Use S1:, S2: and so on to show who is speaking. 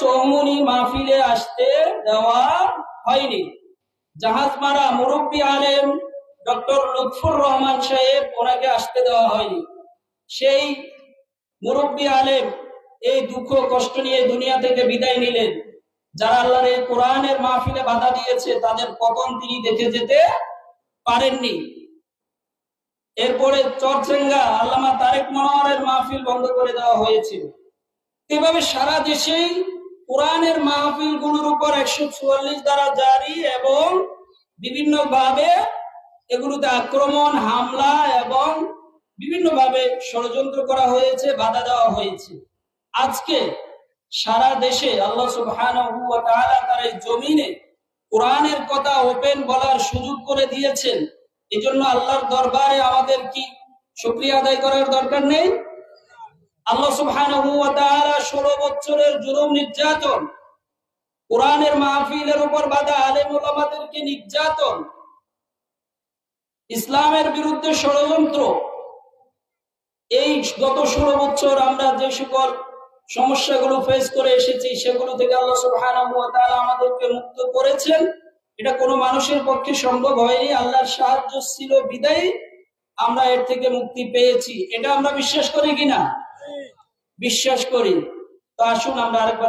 S1: চৌমুনি মাহফিলে আসতে দেওয়া হয়নি। জাহাজ মারা মুরব্বী আলেম ডক্টর লুৎফুর রহমান সাহেব, ওনাকে আসতে দেওয়া হয়নি। সেই মুরব্বী আলেম এই দুঃখ কষ্ট নিয়ে দুনিয়া থেকে বিদায় নিলেন। যারা আল্লাহর এই কোরআনের মাহফিলে বাধা দিয়েছে তাদের পতন তিনি দেখে যেতে পারেননি। এরপরে চরচেঙ্গা আল্লামা তারেক মনোয়ারের মাহফিল বন্ধ করে দেওয়া হয়েছিল। এভাবে সারা দেশেই কোরআনের মাহফিল গুলোর উপর 144 ধারা জারি এবং বিভিন্ন ভাবে এগুলোতে আক্রমণ, হামলা এবং বিভিন্ন ভাবে ষড়যন্ত্র করা হয়েছে, বাধা দেওয়া হয়েছে। আজকে সারা দেশে আল্লাহ সুবহানাহু ওয়া তাআলা তার এই জমিনে কোরআনের কথা ওপেন বলার সুযোগ করে দিয়েছেন। এজন্য আল্লাহর দরবারে আমাদের কি শুকরিয়া আদায় করার দরকার নেই? আল্লাহ সুবহানাহু ওয়া তাআলা 16 বছরের জুলুম নির্যাতন, কোরআনের মাহফিলের উপর বাধা, আলেম ওলামাদেরকে নির্যাতন, ইসলামের বিরুদ্ধে ষড়যন্ত্র, এই গত 16 বছর আমরা যে সকল সমস্যাগুলো ফেস করে এসেছি সেগুলো থেকে আল্লাহ সুবহানাহু ওয়া তাআলা আমাদেরকে মুক্ত করেছেন। এটা কোনো মানুষের পক্ষে সম্ভব হয়নি, আল্লাহর সাহায্য ছিল বিদায়ী আমরা এর থেকে মুক্তি পেয়েছি। এটা আমরা বিশ্বাস করি কিনা? বিশ্বাস করি। তো আসুন আমরা আরেকবার